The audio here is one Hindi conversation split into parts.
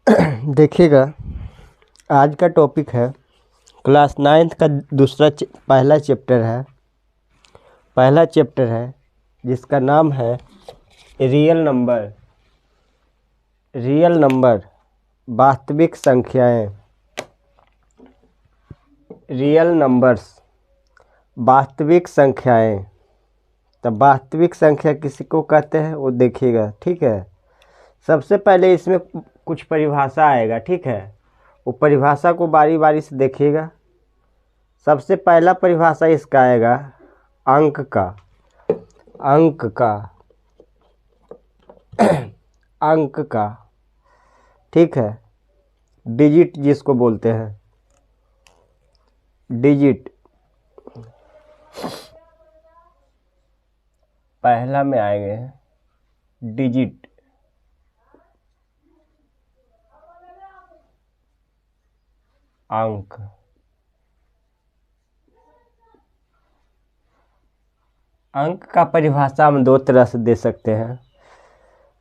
देखिएगा, आज का टॉपिक है क्लास 9th का पहला चैप्टर है जिसका नाम है रियल नंबर वास्तविक संख्याएं। रियल नंबर्स वास्तविक संख्याएं। तब वास्तविक संख्या किसी को कहते हैं वो देखिएगा, ठीक है। सबसे पहले इसमें कुछ परिभाषा आएगा, ठीक है। वो परिभाषा को बारी बारी से देखिएगा। सबसे पहला परिभाषा इसका आएगा अंक का, ठीक है। डिजिट जिसको बोलते हैं, डिजिट। पहला में आएंगे डिजिट। अंक। अंक का परिभाषा हम दो तरह से दे सकते हैं।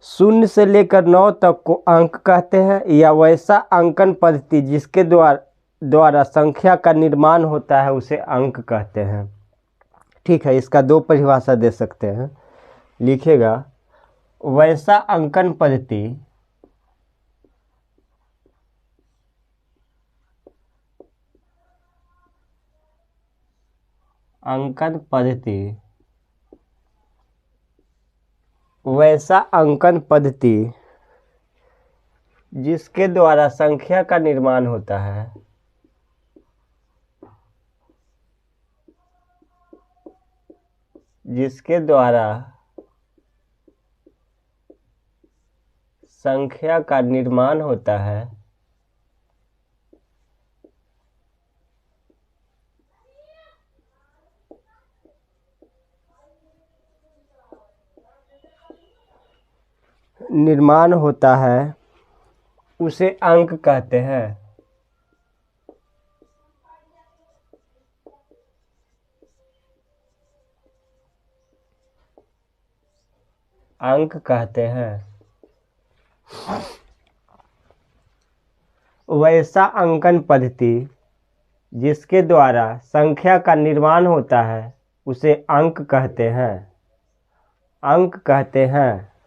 0 से लेकर 9 तक को अंक कहते हैं, या वैसा अंकन पद्धति जिसके द्वारा संख्या का निर्माण होता है उसे अंक कहते हैं, ठीक है। इसका दो परिभाषा दे सकते हैं। लिखेगा, वैसा अंकन पद्धति वैसा अंकन पद्धति जिसके द्वारा संख्या का निर्माण होता है, जिसके द्वारा संख्या का निर्माण होता है उसे अंक कहते हैं। अंक कहते हैं। वैसा अंकन पद्धति जिसके द्वारा संख्या का निर्माण होता है उसे अंक कहते हैं। अंक कहते हैं।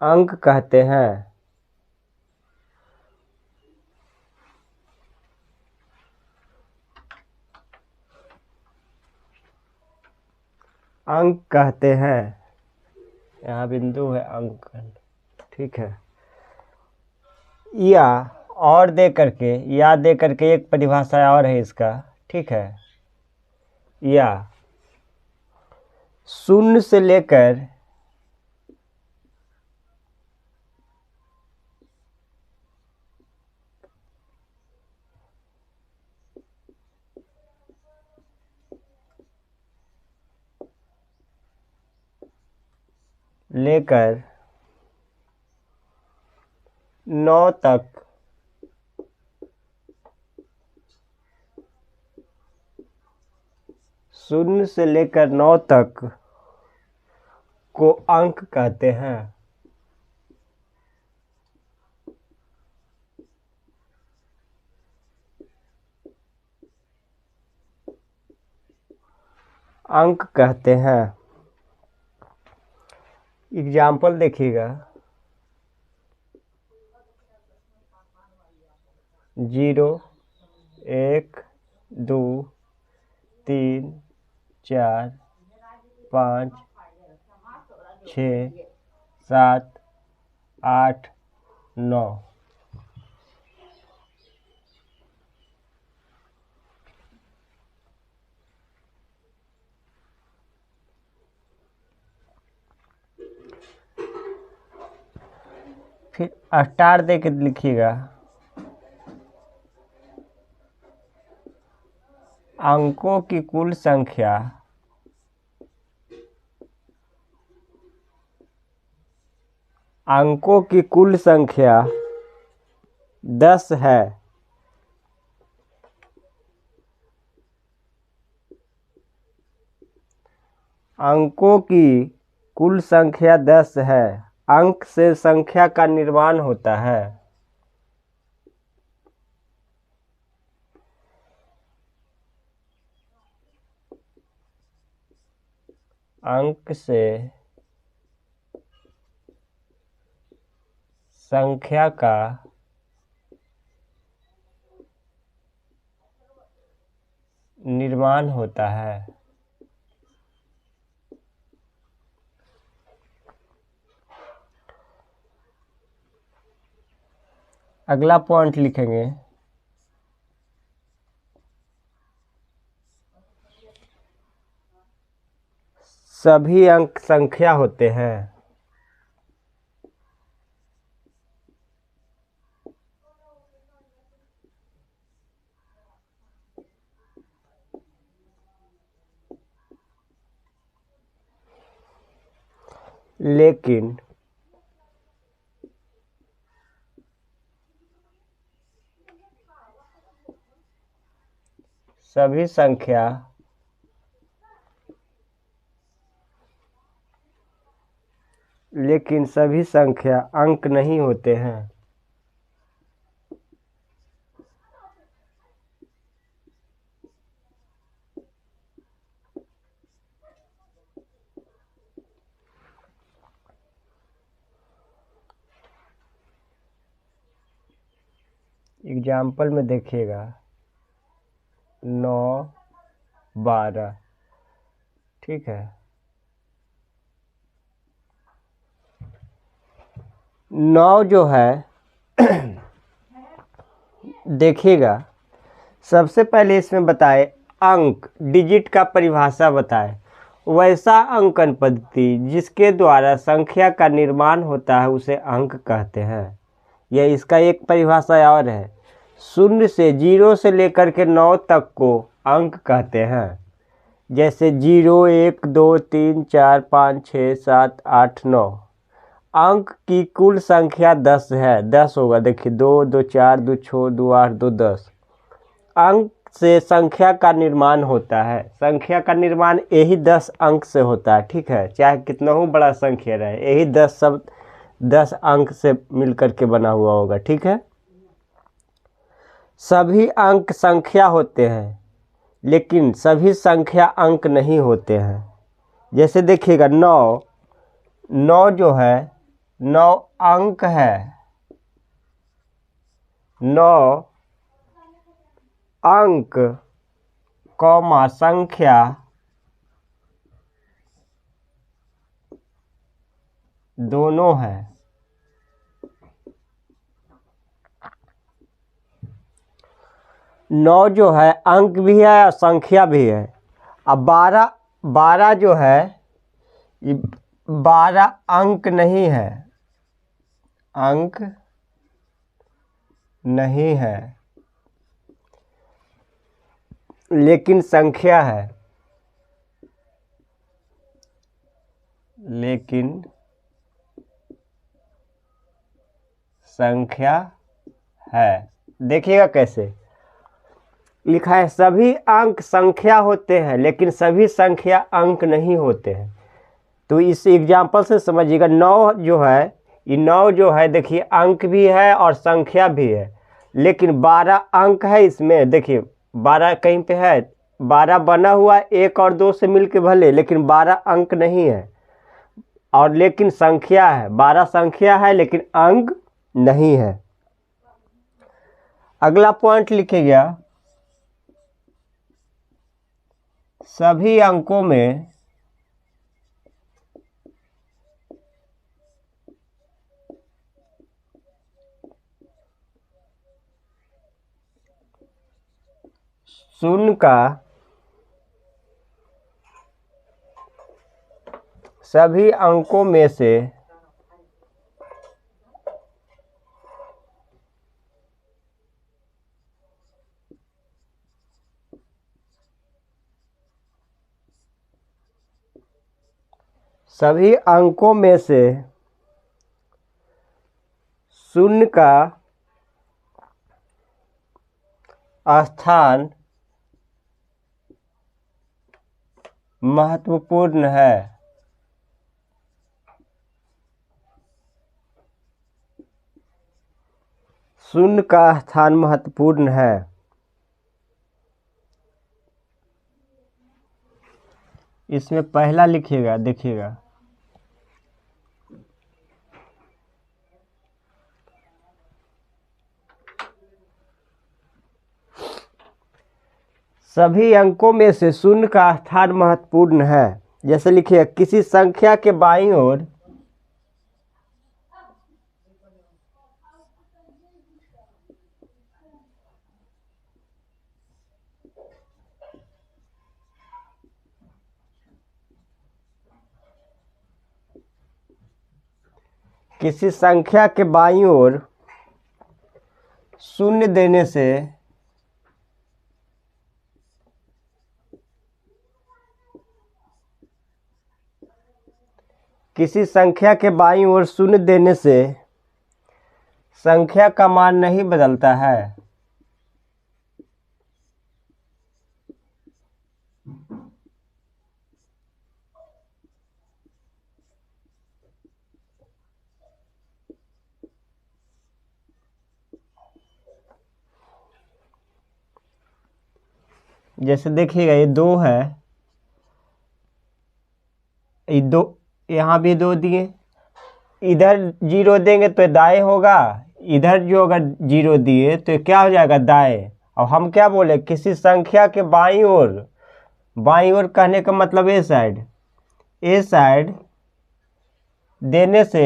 अंक कहते हैं। अंक कहते हैं। यहाँ बिंदु है अंकन, ठीक है। या दे करके एक परिभाषा और है इसका, ठीक है। या 0 से लेकर 9 तक को अंक कहते हैं। अंक कहते हैं। एग्जाम्पल देखिएगा, 0, 1, 2, 3, 4, 5, 6, 7, 8, 9। फिर स्टार दे के लिखिएगा, अंकों की कुल संख्या अंकों की कुल संख्या 10 है। अंकों की कुल संख्या 10 है। अंक से संख्या का निर्माण होता है। अंक से संख्या का निर्माण होता है। अगला पॉइंट लिखेंगे, सभी अंक संख्या होते हैं। लेकिन सभी संख्या अंक नहीं होते हैं। एग्जाम्पल में देखिएगा 9, 12, ठीक है। 9 जो है देखिएगा, सबसे पहले इसमें बताए अंक डिजिट का परिभाषा बताए, वैसा अंकन पद्धति जिसके द्वारा संख्या का निर्माण होता है उसे अंक कहते हैं। यह इसका एक परिभाषा और है। 0 से 0 से लेकर के 9 तक को अंक कहते हैं। जैसे 0, 1, 2, 3, 4, 5, 6, 7, 8, 9। अंक की कुल संख्या 10 है। 10 होगा, देखिए 2, 2, 4, 2, 6, 2, 8, 2, 10। अंक से संख्या का निर्माण होता है। संख्या का निर्माण यही 10 अंक से होता है, ठीक है। चाहे कितना हो बड़ा संख्या रहे, यही 10 सब 10 अंक से मिलकर के बना हुआ होगा, ठीक है। सभी अंक संख्या होते हैं, लेकिन सभी संख्या अंक नहीं होते हैं। जैसे देखिएगा 9 जो है 9 अंक है। 9 अंक कॉमा संख्या दोनों है। 9 जो है अंक भी है और संख्या भी है। अब 12 जो है ये 12 अंक नहीं है, अंक नहीं है, लेकिन संख्या है। लेकिन संख्या है। देखिएगा कैसे लिखा है, सभी अंक संख्या होते हैं लेकिन सभी संख्या अंक नहीं होते हैं। तो इस एग्जाम्पल से समझिएगा 9 जो है, ये 9 जो है देखिए अंक भी है और संख्या भी है, लेकिन 12 अंक है इसमें। देखिए 12 कहीं पे है, 12 बना हुआ 1 और 2 से मिलके भले, लेकिन 12 अंक नहीं है। और लेकिन संख्या है, 12 संख्या है लेकिन अंक नहीं है। अगला पॉइंट लिखिएगा, सभी अंकों में शून्य का सभी अंकों में से शून्य का स्थान महत्वपूर्ण है। शून्य का स्थान महत्वपूर्ण है। इसमें पहला लिखिएगा, देखिएगा। सभी अंकों में से शून्य का स्थान महत्वपूर्ण है। जैसे लिखिए, किसी संख्या के बाईं ओर किसी संख्या के बाईं ओर शून्य देने से किसी संख्या के बाईं ओर शून्य देने से संख्या का मान नहीं बदलता है। जैसे देखिएगा, ये 2 है, ये 2, यहाँ भी 2 दिए, इधर 0 देंगे तो दाएं होगा, इधर जो अगर 0 दिए तो क्या हो जाएगा, दाएं। और हम क्या बोले, किसी संख्या के बाईं ओर कहने का मतलब ए साइड देने से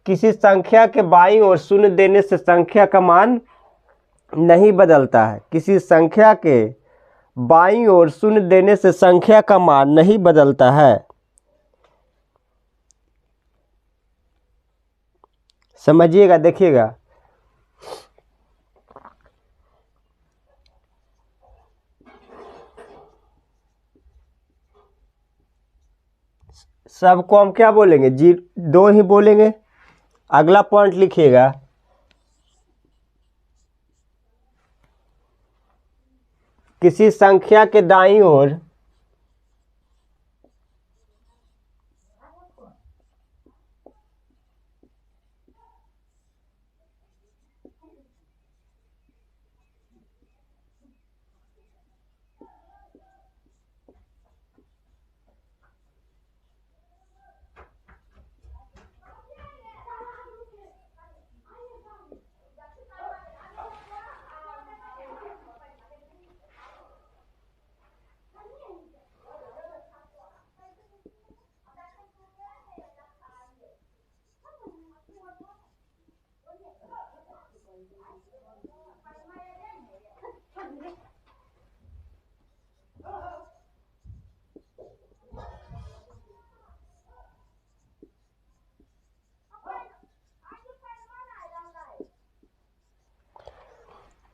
किसी संख्या के बाईं ओर शून्य देने से संख्या का मान नहीं बदलता है। किसी संख्या के बाईं ओर शून्य देने से संख्या का मान नहीं बदलता है। समझिएगा, देखिएगा। सबको हम क्या बोलेंगे, 2 ही बोलेंगे। अगला पॉइंट लिखिएगा, किसी संख्या के दाईं ओर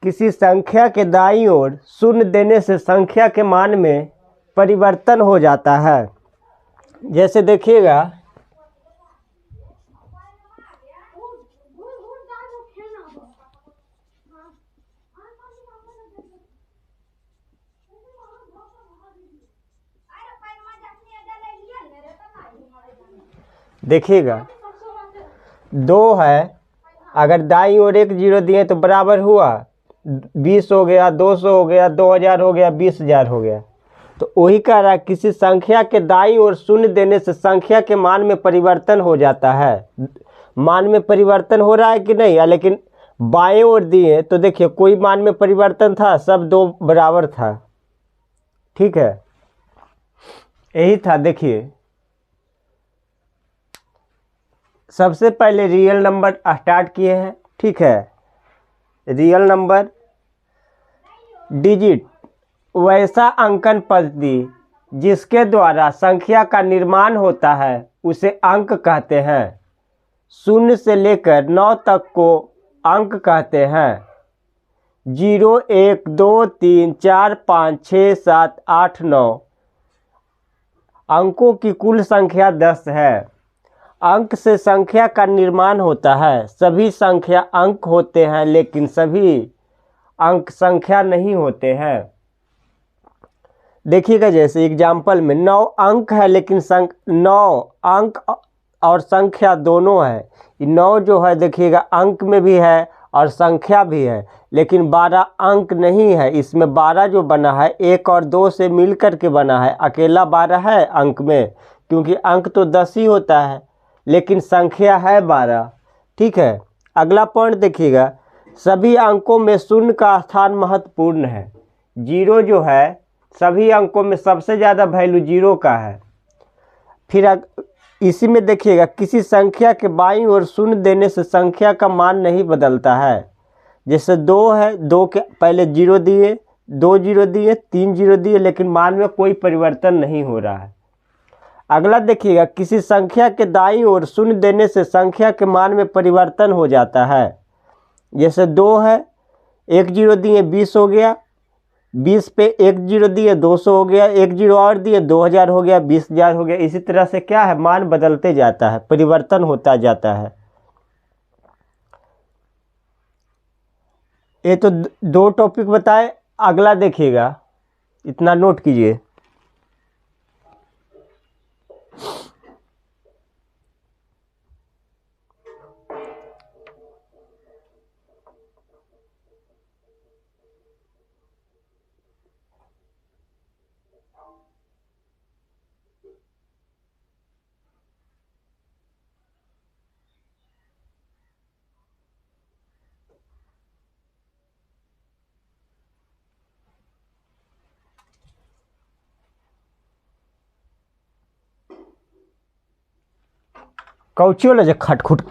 किसी संख्या के दाईं ओर शून्य देने से संख्या के मान में परिवर्तन हो जाता है। जैसे देखिएगा, देखिएगा 2 है, अगर दाईं ओर एक 0 दिए तो बराबर हुआ 20 हो गया, 200 हो गया, 2000 हो गया, 20,000 हो गया। तो वही कह रहा है, किसी संख्या के दाईं ओर शून्य देने से संख्या के मान में परिवर्तन हो जाता है। मान में परिवर्तन हो रहा है कि नहीं, लेकिन बाएं ओर दिए तो देखिए कोई मान में परिवर्तन था, सब 2 बराबर था। ठीक है, यही था। देखिए, सबसे पहले रियल नंबर स्टार्ट किए हैं। ठीक है, रियल नंबर डिजिट वैसा अंकन पद्धति जिसके द्वारा संख्या का निर्माण होता है उसे अंक कहते हैं। 0 से लेकर 9 तक को अंक कहते हैं। 0, 1, 2, 3, 4, 5, 6, 7, 8, 9 अंकों की कुल संख्या 10 है। अंक से संख्या का निर्माण होता है। सभी संख्या अंक होते हैं, लेकिन सभी अंक संख्या नहीं होते हैं। देखिएगा, जैसे एग्जाम्पल में 9 अंक है, लेकिन 9 अंक और संख्या दोनों है। 9 जो है देखिएगा अंक में भी है और संख्या भी है, लेकिन 12 अंक नहीं है। इसमें 12 जो बना है 1 और 2 से मिल कर के बना है, अकेला 12 है अंक में, क्योंकि अंक तो 10 ही होता है, लेकिन संख्या है 12। ठीक है, अगला पॉइंट देखिएगा, सभी अंकों में शून्य का स्थान महत्वपूर्ण है। जीरो जो है सभी अंकों में सबसे ज़्यादा वैल्यू जीरो का है। फिर इसी में देखिएगा, किसी संख्या के बाईं ओर शून्य देने से संख्या का मान नहीं बदलता है। जैसे 2 है, 2 के पहले जीरो दिए, 2 जीरो दिए, 3 जीरो दिए, लेकिन मान में कोई परिवर्तन नहीं हो रहा है। अगला देखिएगा, किसी संख्या के दाईं ओर शून्य देने से संख्या के मान में परिवर्तन हो जाता है। जैसे 2 है, 1 जीरो दिए 20 हो गया, 20 पे 1 जीरो दिए 200 हो गया, 1 जीरो और दिए 2000 हो गया, 20,000 हो गया। इसी तरह से क्या है, मान बदलते जाता है, परिवर्तन होता जाता है। ये तो 2 टॉपिक बताए। अगला देखिएगा, इतना नोट कीजिए। कौची वाला जे खटखुट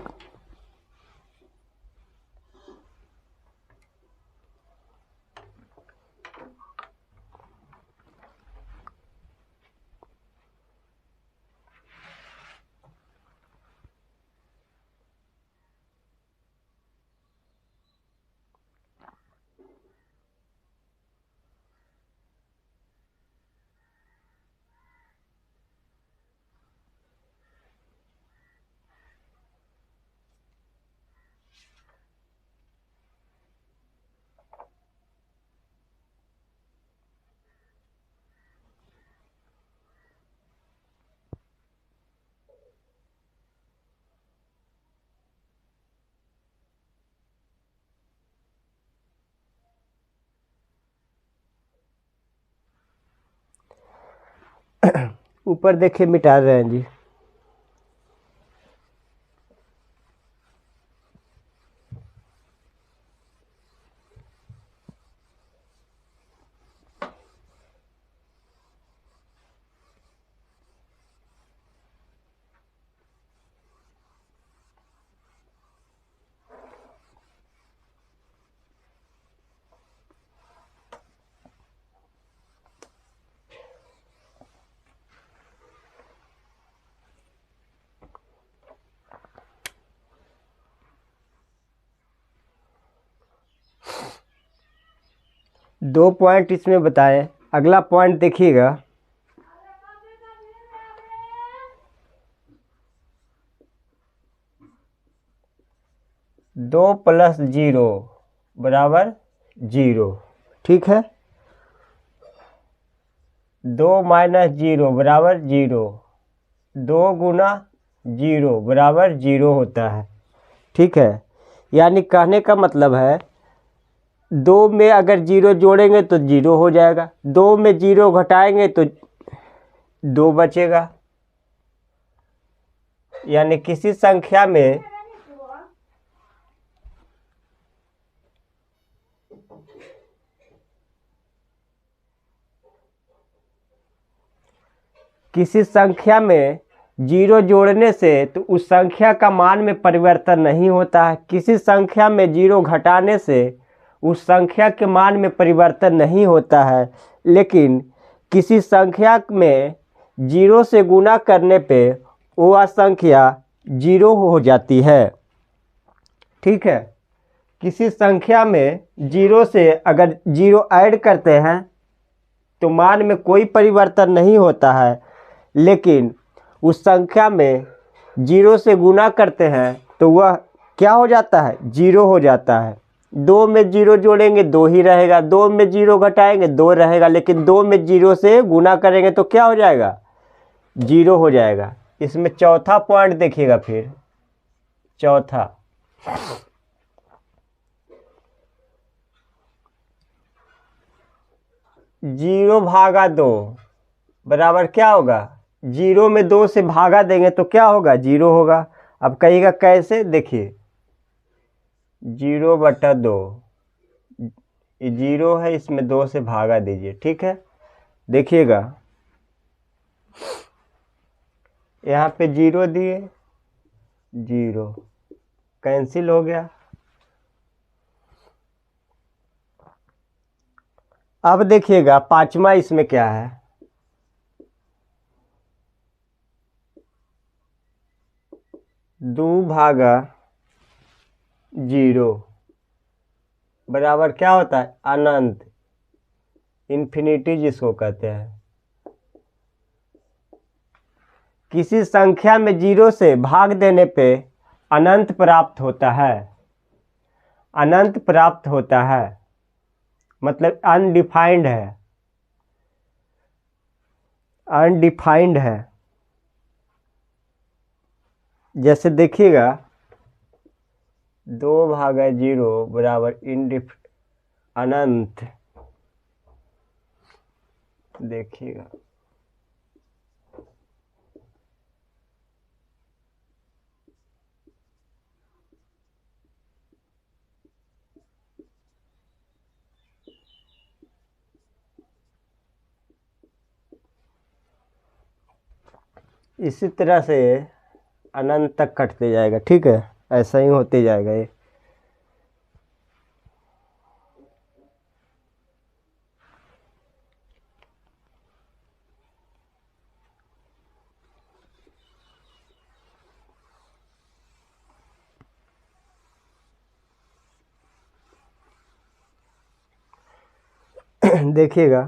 ऊपर देखिए, मिटा रहे हैं जी। दो पॉइंट इसमें बताए। अगला पॉइंट देखिएगा, 2 + 0 बराबर 0। ठीक है, 2 - 0 बराबर 0, 2 गुना 0 बराबर 0 होता है। ठीक है, यानी कहने का मतलब है 2 में अगर 0 जोड़ेंगे तो 0 हो जाएगा, 2 में 0 घटाएंगे तो 2 बचेगा। यानी किसी संख्या में में 0 जोड़ने से तो उस संख्या का मान में परिवर्तन नहीं होता है। किसी संख्या में 0 घटाने से उस संख्या के मान में परिवर्तन नहीं होता है, लेकिन किसी संख्या में 0 से गुना करने पे वह संख्या 0 हो जाती है। ठीक है, किसी संख्या में 0 से अगर 0 ऐड करते हैं तो मान में कोई परिवर्तन नहीं होता है, लेकिन उस संख्या में 0 से गुना करते हैं तो वह क्या हो जाता है, 0 हो जाता है। 2 में 0 जोड़ेंगे 2 ही रहेगा, 2 में 0 घटाएंगे 2 रहेगा, लेकिन 2 में 0 से गुना करेंगे तो क्या हो जाएगा, 0 हो जाएगा। इसमें चौथा पॉइंट देखिएगा, फिर चौथा जीरो भागा 2 बराबर क्या होगा, जीरो में 2 से भागा देंगे तो क्या होगा, जीरो होगा। अब कहिएगा कैसे, देखिए 0/2 ये जीरो है, इसमें 2 से भागा दीजिए, ठीक है। देखिएगा यहाँ पे जीरो दिए, जीरो कैंसिल हो गया। अब देखिएगा पांचवा इसमें क्या है, 2/0 बराबर क्या होता है, अनंत, इन्फिनिटी जिसको कहते हैं। किसी संख्या में जीरो से भाग देने पे अनंत प्राप्त होता है, अनंत प्राप्त होता है मतलब अनडिफाइंड है, अनडिफाइंड है। जैसे देखिएगा 2/0 बराबर अनंत, देखिएगा इसी तरह से अनंत तक कटते जाएगा, ठीक है, ऐसा ही होते जाएगा ये। देखिएगा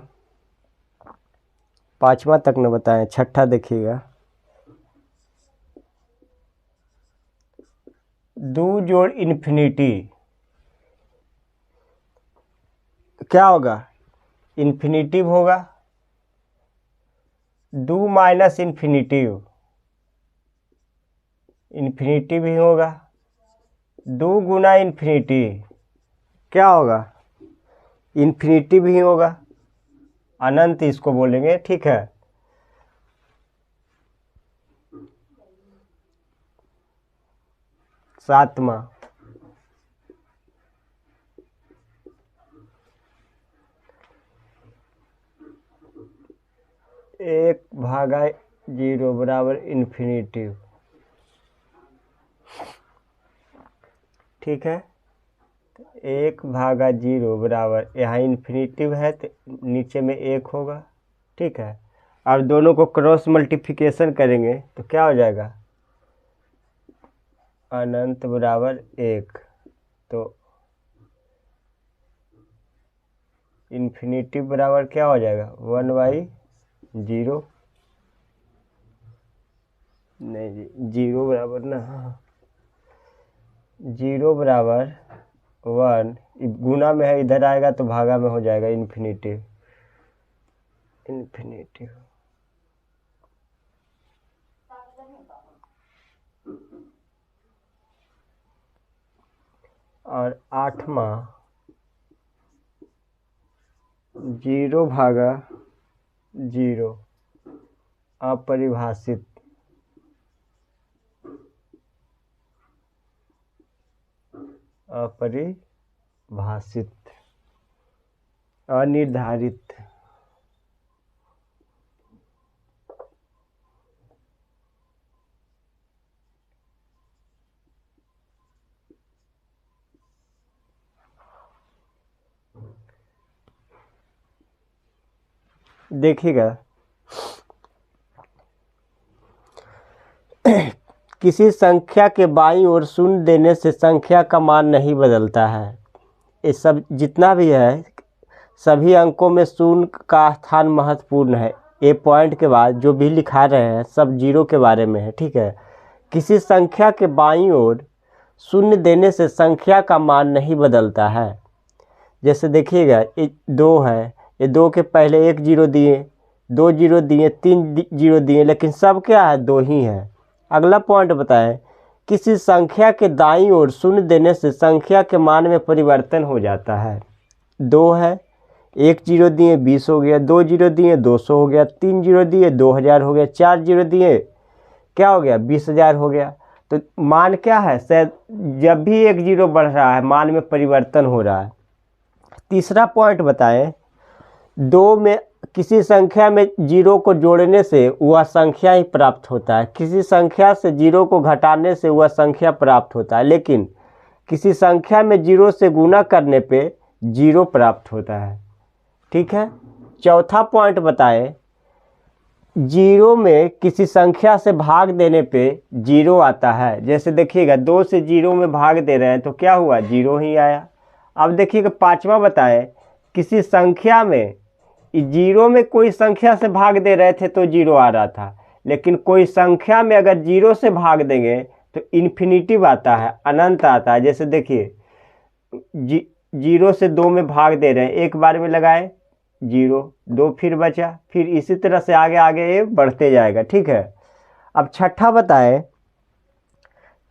पांचवा तक न बताएं, छठा देखिएगा 2 जोड़ इन्फिनिटी क्या होगा, इन्फिनिटिव होगा। 2 माइनस इन्फिनिटिव, इन्फिनिटिव ही होगा। 2 गुना इन्फिनिटी क्या होगा, इन्फिनिटिव ही होगा, अनंत इसको बोलेंगे, ठीक है। सातवां 1/0 बराबर इन्फिनिटिव, ठीक है। 1/0 बराबर, यहाँ इन्फिनिटिव है तो नीचे में 1 होगा, ठीक है। अब दोनों को क्रॉस मल्टीप्लिकेशन करेंगे तो क्या हो जाएगा, अनंत बराबर 1, तो इन्फिनिटिव बराबर क्या हो जाएगा, 1/0, नहीं जी, 0 बराबर ना, 0 बराबर 1, गुना में है, इधर आएगा तो भागा में हो जाएगा, इन्फिनिटिव, इन्फिनिटिव। और आठवां 0/0 अपरिभाषित, अपरिभाषित, अनिर्धारित। देखिएगा किसी संख्या के बाईं ओर शून्य देने से संख्या का मान नहीं बदलता है। ये सब जितना भी है सभी अंकों में शून्य का स्थान महत्वपूर्ण है। ये पॉइंट के बाद जो भी लिखा रहे हैं सब जीरो के बारे में है, ठीक है। किसी संख्या के बाईं ओर शून्य देने से संख्या का मान नहीं बदलता है। जैसे देखिएगा ये 2 है, ये 2 के पहले 1 जीरो दिए, 2 जीरो दिए, 3 जीरो दिए, लेकिन सब क्या है, 2 ही है। अगला पॉइंट बताएं, किसी संख्या के दाईं ओर शून्य देने से संख्या के मान में परिवर्तन हो जाता है। 2 है, एक जीरो दिए 20 हो गया, 2 जीरो दिए 200 हो गया, 3 जीरो दिए 2000 हो गया, 4 जीरो दिए क्या हो गया 20,000 हो गया। तो मान क्या है, शायद जब भी एक जीरो बढ़ रहा है मान में परिवर्तन हो रहा है। तीसरा पॉइंट बताएं, दो में किसी संख्या में जीरो को जोड़ने से वह संख्या ही प्राप्त होता है, किसी संख्या से जीरो को घटाने से वह संख्या प्राप्त होता है, लेकिन किसी संख्या में जीरो से गुना करने पे जीरो प्राप्त होता है। ठीक है। चौथा पॉइंट बताएं, जीरो में किसी संख्या से भाग देने पे जीरो आता है। जैसे देखिएगा 2 से जीरो में भाग दे रहे हैं तो क्या हुआ, जीरो ही आया। अब देखिएगा पांचवा बताएं, किसी संख्या में जीरो में कोई संख्या से भाग दे रहे थे तो जीरो आ रहा था, लेकिन कोई संख्या में अगर जीरो से भाग देंगे तो इन्फिनिटिव आता है, अनंत आता है। जैसे देखिए जीरो से 2 में भाग दे रहे हैं, एक बार में लगाए जीरो, 2 फिर बचा, फिर इसी तरह से आगे आगे ये बढ़ते जाएगा। ठीक है। अब छठा बताएं,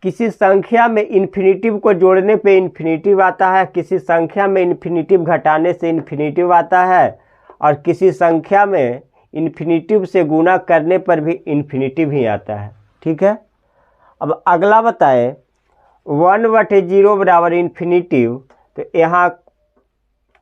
किसी संख्या में इन्फिनिटिव को जोड़ने पे इन्फिनिटिव आता है, किसी संख्या में इन्फिनिटिव घटाने से इन्फिनिटिव आता है, और किसी संख्या में इन्फिनिटिव से गुना करने पर भी इन्फिनिटिव ही आता है। ठीक है। अब अगला बताएं, 1/0 बराबर इन्फिनिटिव, तो यहाँ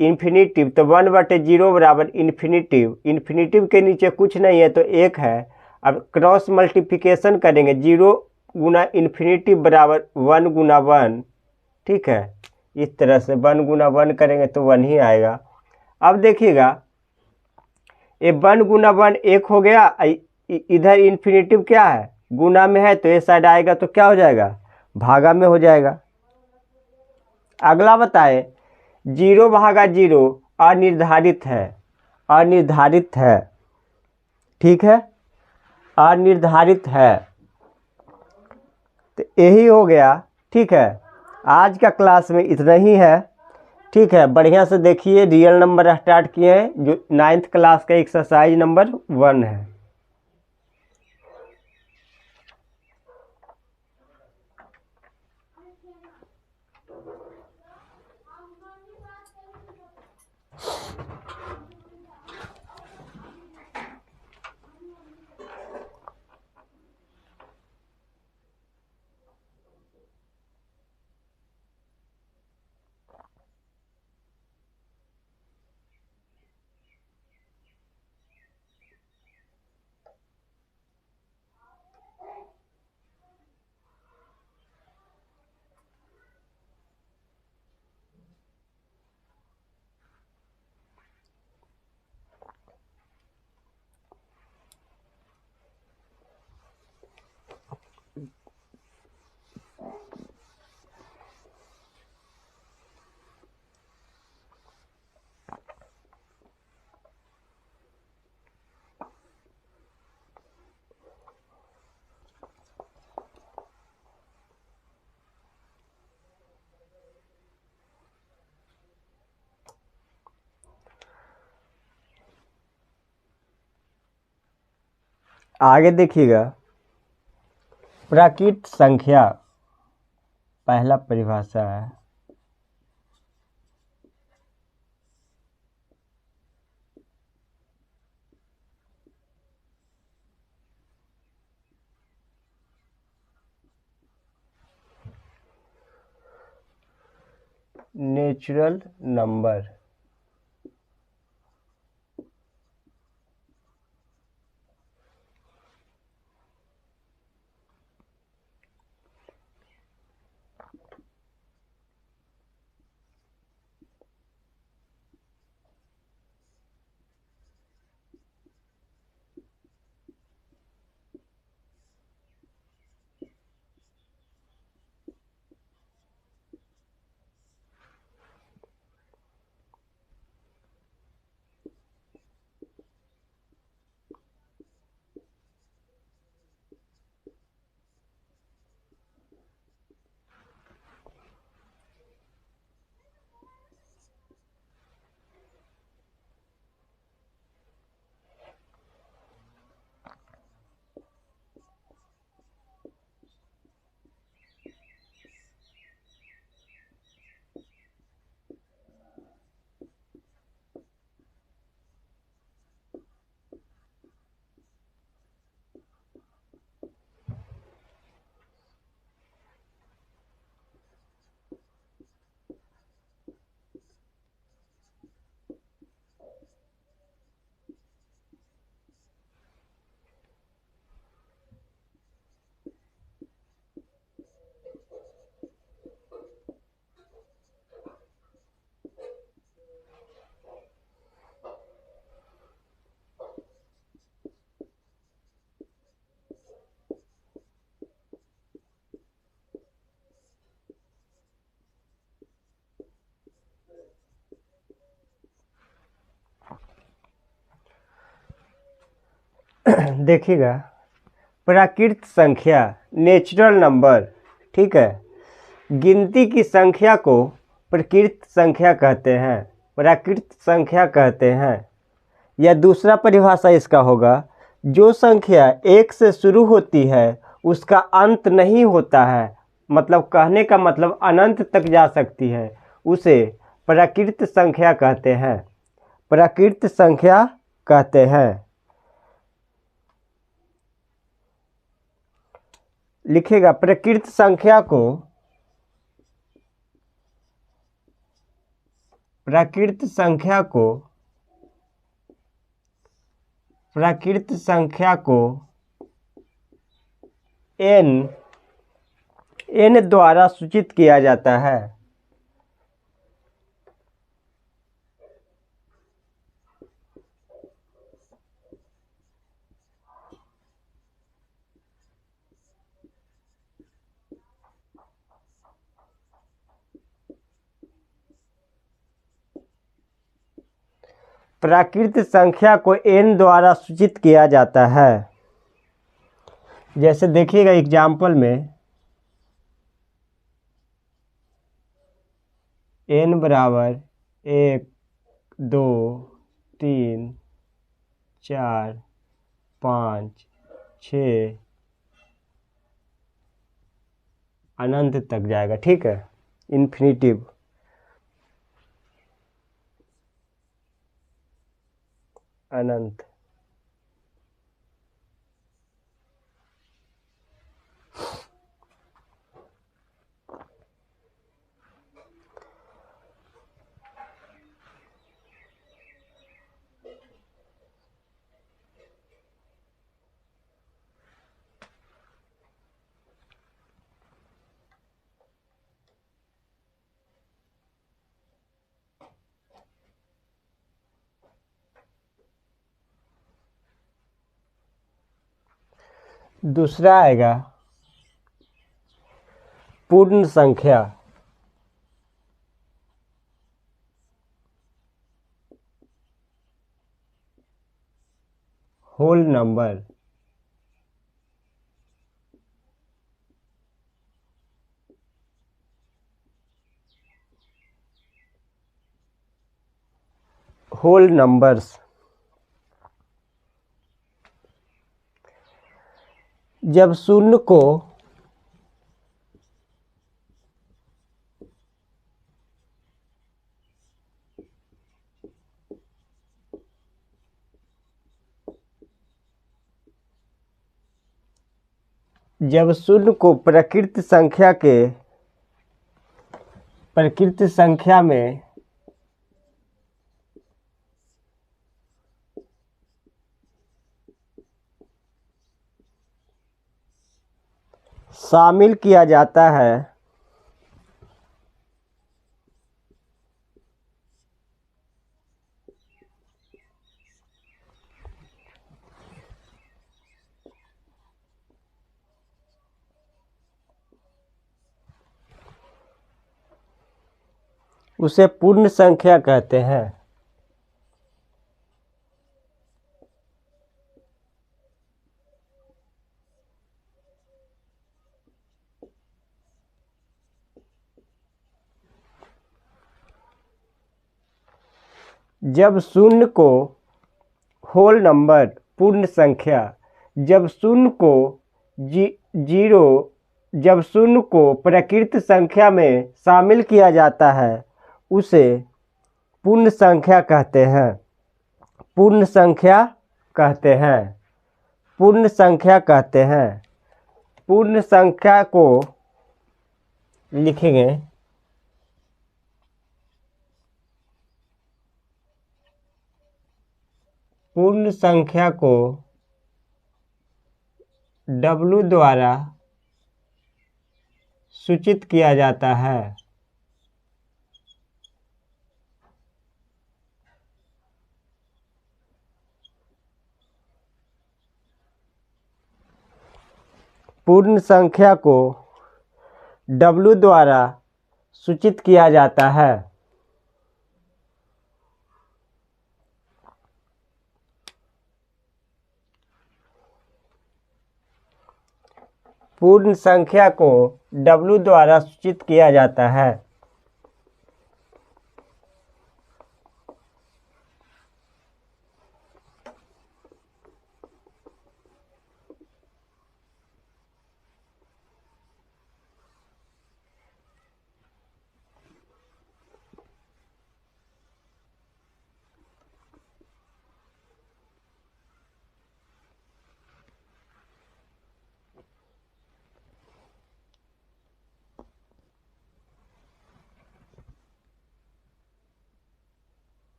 इन्फिनिटिव, तो 1/0 बराबर इन्फिनिटिव, इन्फिनिटिव के नीचे कुछ नहीं है तो एक है। अब क्रॉस मल्टीप्लिकेशन करेंगे, 0 गुना इन्फिनिटिव बराबर 1 गुना 1। ठीक है, इस तरह से 1 गुना 1 करेंगे तो 1 ही आएगा। अब देखिएगा ये 1 गुना 1 एक हो गया, इधर इन्फिनिटिव क्या है, गुना में है, तो ये साइड आएगा तो क्या हो जाएगा, भागा में हो जाएगा। अगला बताए, 0/0 अनिर्धारित है, अनिर्धारित है। ठीक है, अनिर्धारित है। तो यही हो गया। ठीक है, आज का क्लास में इतना ही है। ठीक है, बढ़िया से देखिए, रियल नंबर स्टार्ट किए हैं, जो 9th क्लास का एक्सरसाइज नंबर 1 है। आगे देखिएगा, प्राकृत संख्या पहला परिभाषा है, नेचुरल नंबर। देखिएगा, प्राकृत संख्या नेचुरल नंबर, ठीक है, गिनती की संख्या को प्राकृत संख्या कहते हैं, प्राकृत संख्या कहते हैं। या दूसरा परिभाषा इसका होगा, जो संख्या एक से शुरू होती है उसका अंत नहीं होता है, मतलब कहने का मतलब अनंत तक जा सकती है, उसे प्राकृत संख्या कहते हैं, प्राकृत संख्या कहते हैं। लिखेगा, प्राकृत संख्या को प्राकृत संख्या को प्राकृत संख्या को n द्वारा सूचित किया जाता है। प्राकृत संख्या को n द्वारा सूचित किया जाता है। जैसे देखिएगा एग्जाम्पल में, n बराबर 1 2 3 4 5 6 अनंत तक जाएगा, ठीक है, इन्फिनिटिव। अनंत। दूसरा आएगा पूर्ण संख्या। Whole number. Whole numbers. जब शून्य को प्रकृत संख्या में शामिल किया जाता है, उसे पूर्ण संख्या कहते हैं। जब शून्य को होल नंबर पूर्ण संख्या, जब शून्य को प्राकृत संख्या में शामिल किया जाता है उसे पूर्ण संख्या कहते हैं, पूर्ण संख्या कहते हैं, पूर्ण संख्या कहते हैं। पूर्ण संख्या को लिखेंगे, पूर्ण संख्या को W द्वारा सूचित किया जाता है। पूर्ण संख्या को W द्वारा सूचित किया जाता है। पूर्ण संख्या को W द्वारा सूचित किया जाता है।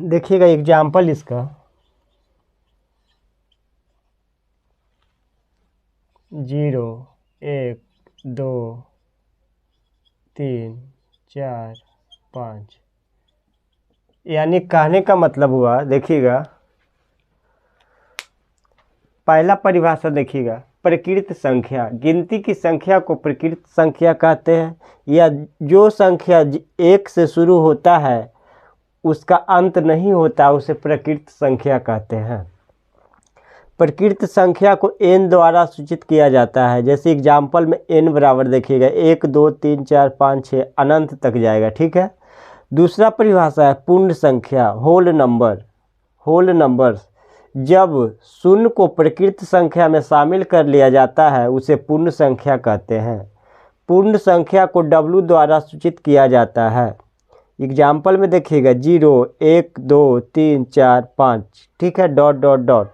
देखिएगा एग्जाम्पल इसका 0 1 2 3 4 5। यानी कहने का मतलब हुआ, देखिएगा पहला परिभाषा देखिएगा, प्रकृत संख्या, गिनती की संख्या को प्रकृत संख्या कहते हैं, या जो संख्या 1 से शुरू होता है उसका अंत नहीं होता उसे प्रकृत संख्या कहते हैं। प्रकृत संख्या को n द्वारा सूचित किया जाता है। जैसे एग्जाम्पल में n बराबर देखिएगा 1 2 3 4 5 6 अनंत तक जाएगा, ठीक है। दूसरा परिभाषा है पूर्ण संख्या, होल नंबर। होल नंबर्स, जब शून्य को प्रकृत संख्या में शामिल कर लिया जाता है उसे पूर्ण संख्या कहते हैं। पूर्ण संख्या को W द्वारा सूचित किया जाता है। एग्जाम्पल में देखिएगा 0 1 2 3 4 5, ठीक है, डॉट डॉट डॉट।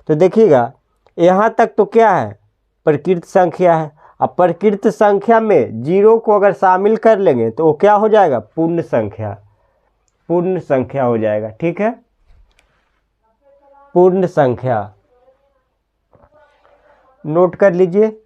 तो देखिएगा यहाँ तक तो क्या है, प्रकृत संख्या है। अब प्रकृत संख्या में 0 को अगर शामिल कर लेंगे तो वो क्या हो जाएगा, पूर्ण संख्या। पूर्ण संख्या हो जाएगा, ठीक है, पूर्ण संख्या। नोट कर लीजिए।